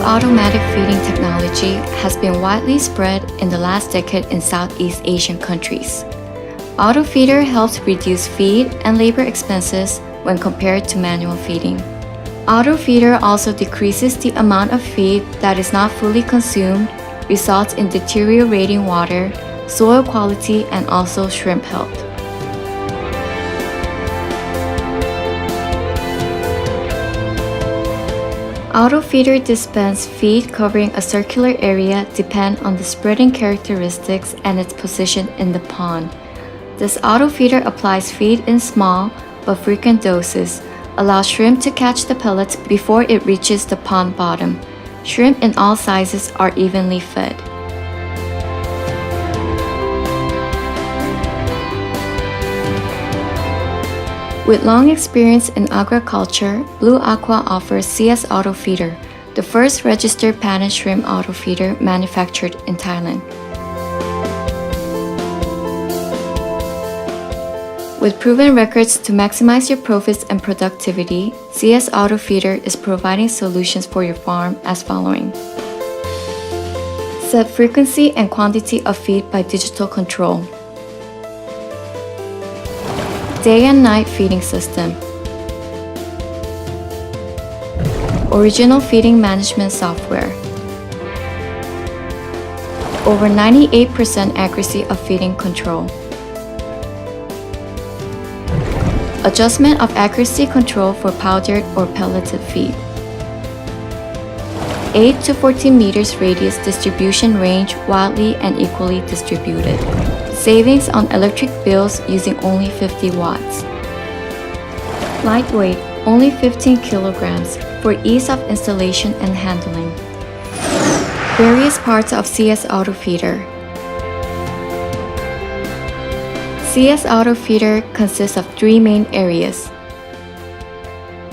automatic feeding technology has been widely spread in the last decade in Southeast Asian countries. Auto feeder helps reduce feed and labor expenses when compared to manual feeding. Auto feeder also decreases the amount of feed that is not fully consumed, results in deteriorating water, soil quality, and also shrimp health. Auto feeder dispense feed covering a circular area depend on the spreading characteristics and its position in the pond. This auto feeder applies feed in small but frequent doses, allows shrimp to catch the pellets before it reaches the pond bottom. Shrimp in all sizes are evenly fed. With long experience in aquaculture, Blue Aqua offers CS Auto Feeder, the first registered patent shrimp auto feeder manufactured in Thailand. With proven records to maximize your profits and productivity, CS Auto Feeder is providing solutions for your farm as following. Set frequency and quantity of feed by digital control. Day and night feeding system. Original feeding management software. Over 98% accuracy of feeding control. Adjustment of accuracy control for powdered or pelleted feed. 8 to 14 meters radius distribution range, widely and equally distributed. Savings on electric bills using only 50 watts. Lightweight, only 15 kilograms for ease of installation and handling. Various parts of CS Auto Feeder. CS Auto Feeder consists of 3 main areas.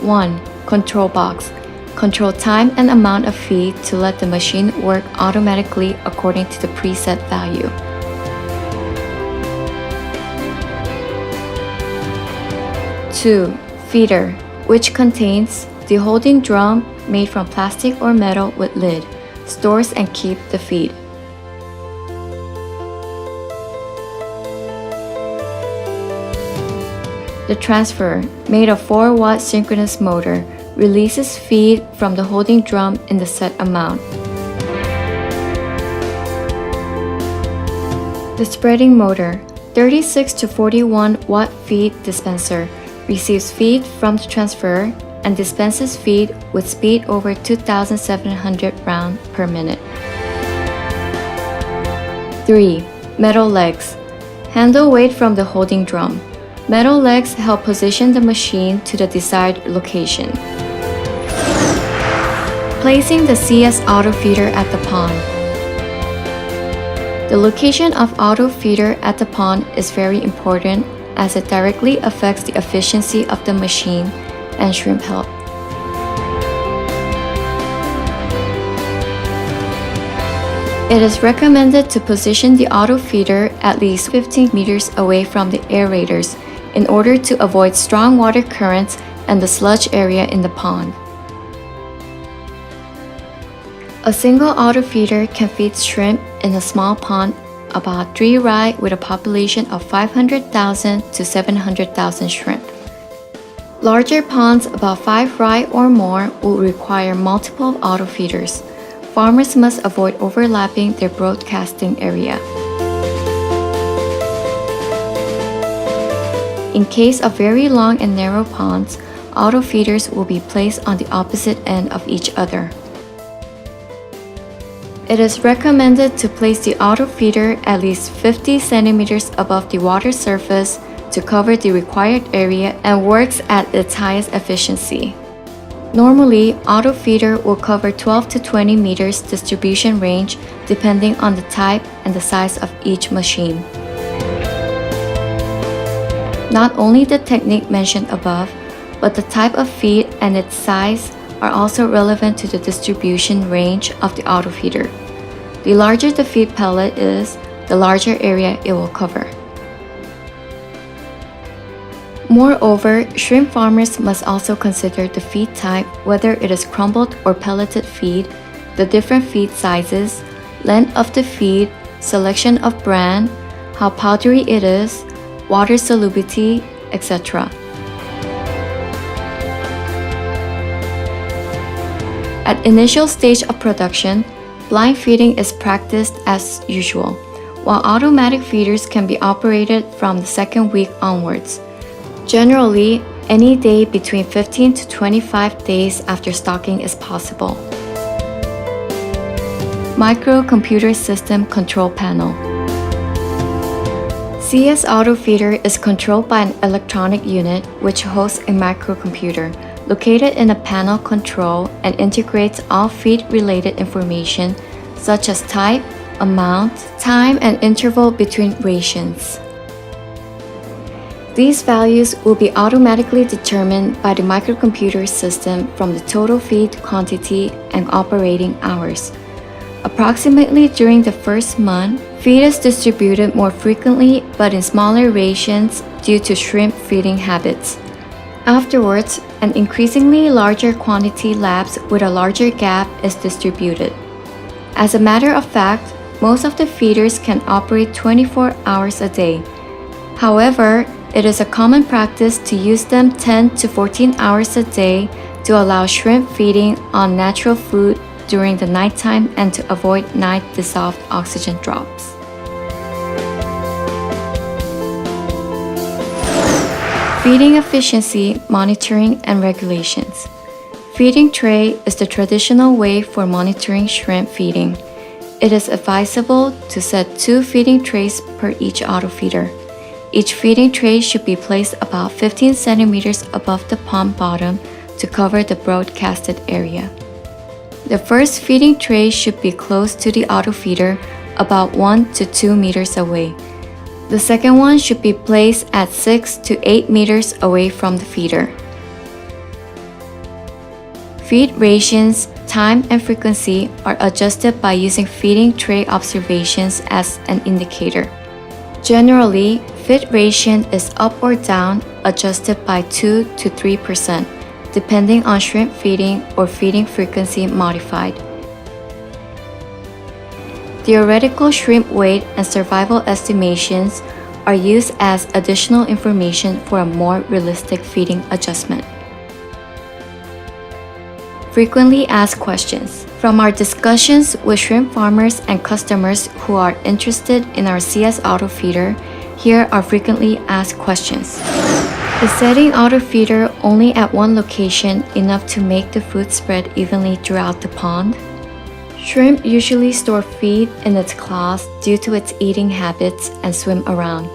1. Control box. Control time and amount of feed to let the machine work automatically according to the preset value. 2. Feeder, which contains the holding drum made from plastic or metal with lid, stores and keeps the feed. The transfer, made of 4-watt synchronous motor, releases feed from the holding drum in the set amount. The spreading motor, 36 to 41 watt feed dispenser, receives feed from the transfer and dispenses feed with speed over 2,700 rounds per minute. 3. Metal legs. Handle weight from the holding drum. Metal legs help position the machine to the desired location. Placing the CS Auto Feeder at the pond. The location of auto feeder at the pond is very important as it directly affects the efficiency of the machine and shrimp health. It is recommended to position the auto feeder at least 15 meters away from the aerators in order to avoid strong water currents and the sludge area in the pond. A single auto feeder can feed shrimp in a small pond about 3 rai with a population of 500,000 to 700,000 shrimp. Larger ponds about 5 rai or more will require multiple auto feeders. Farmers must avoid overlapping their broadcasting area. In case of very long and narrow ponds, auto feeders will be placed on the opposite end of each other. It is recommended to place the auto feeder at least 50 centimeters above the water surface to cover the required area and works at its highest efficiency. Normally, auto feeder will cover 12 to 20 meters distribution range depending on the type and the size of each machine. Not only the technique mentioned above, but the type of feed and its size are also relevant to the distribution range of the auto feeder. The larger the feed pellet is, the larger area it will cover. Moreover, shrimp farmers must also consider the feed type, whether it is crumbled or pelleted feed, the different feed sizes, length of the feed, selection of brand, how powdery it is, water solubility, etc. At initial stage of production, blind feeding is practiced as usual, while automatic feeders can be operated from the second week onwards. Generally, any day between 15 to 25 days after stocking is possible. Microcomputer System Control Panel. CS Auto Feeder is controlled by an electronic unit which hosts a microcomputer located in a panel control and integrates all feed-related information such as type, amount, time, and interval between rations. These values will be automatically determined by the microcomputer system from the total feed quantity and operating hours. Approximately during the first month, feed is distributed more frequently but in smaller rations due to shrimp feeding habits. Afterwards, an increasingly larger quantity lapse with a larger gap is distributed. As a matter of fact, most of the feeders can operate 24 hours a day. However, it is a common practice to use them 10 to 14 hours a day to allow shrimp feeding on natural food during the nighttime and to avoid night dissolved oxygen drops. Feeding efficiency, monitoring, and regulations. Feeding tray is the traditional way for monitoring shrimp feeding. It is advisable to set 2 feeding trays per each auto feeder. Each feeding tray should be placed about 15 centimeters above the pond bottom to cover the broadcasted area. The first feeding tray should be close to the auto feeder, about 1 to 2 meters away. The second one should be placed at 6 to 8 meters away from the feeder. Feed rations, time, and frequency are adjusted by using feeding tray observations as an indicator. Generally, feed ration is up or down, adjusted by 2 to 3%, depending on shrimp feeding or feeding frequency modified. Theoretical shrimp weight and survival estimations are used as additional information for a more realistic feeding adjustment. Frequently asked questions. From our discussions with shrimp farmers and customers who are interested in our CS Auto Feeder, here are frequently asked questions. Is setting auto feeder only at one location enough to make the food spread evenly throughout the pond? Shrimp usually store feed in its claws due to its eating habits and swim around.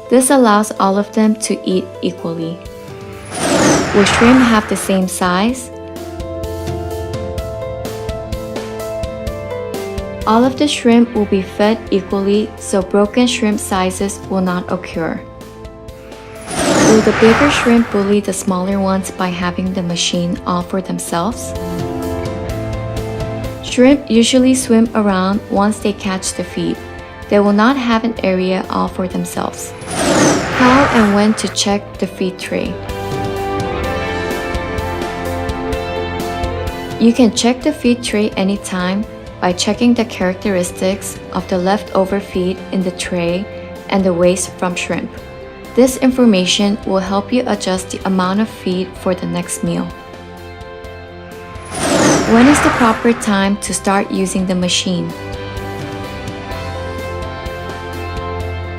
This allows all of them to eat equally. Will shrimp have the same size? All of the shrimp will be fed equally, so broken shrimp sizes will not occur. Will the bigger shrimp bully the smaller ones by having the machine all for themselves? Shrimp usually swim around once they catch the feed. They will not have an area all for themselves. How and when to check the feed tray? You can check the feed tray anytime by checking the characteristics of the leftover feed in the tray and the waste from shrimp. This information will help you adjust the amount of feed for the next meal. When is the proper time to start using the machine?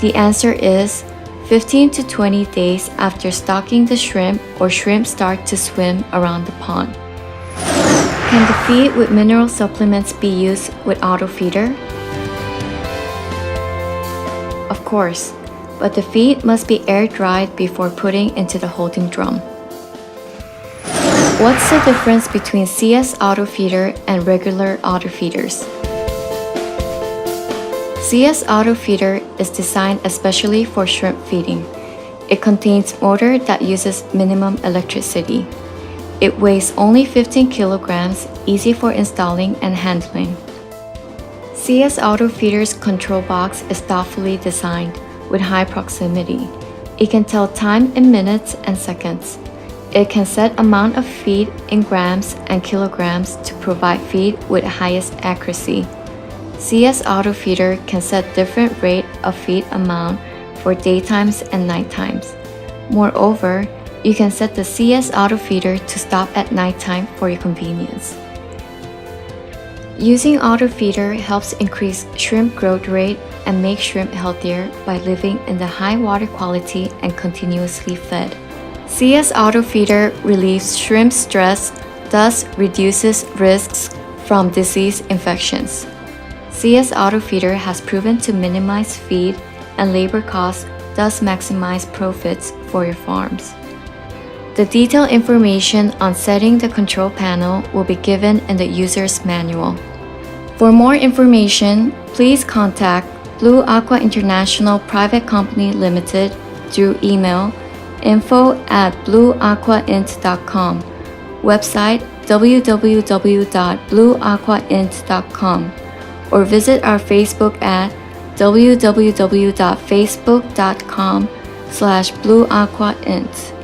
The answer is 15 to 20 days after stocking the shrimp or shrimp start to swim around the pond. Can the feed with mineral supplements be used with auto feeder? Of course, but the feed must be air-dried before putting into the holding drum. What's the difference between CS auto feeder and regular auto feeders? CS auto feeder is designed especially for shrimp feeding. It contains motor that uses minimum electricity. It weighs only 15 kilograms, easy for installing and handling. CS Auto Feeder's control box is thoughtfully designed with high proximity. It can tell time in minutes and seconds. It can set amount of feed in grams and kilograms to provide feed with highest accuracy. CS Auto Feeder can set different rate of feed amount for daytimes and nighttimes. Moreover, you can set the CS Auto Feeder to stop at nighttime for your convenience. Using Auto Feeder helps increase shrimp growth rate and make shrimp healthier by living in the high water quality and continuously fed. CS Auto Feeder relieves shrimp stress, thus reduces risks from disease infections. CS Auto Feeder has proven to minimize feed and labor costs, thus maximize profits for your farms. The detailed information on setting the control panel will be given in the user's manual. For more information, please contact Blue Aqua International Private Company Limited through email info@blueaquaint.com, website www.blueaquaint.com, or visit our Facebook at www.facebook.com/blueaquaint.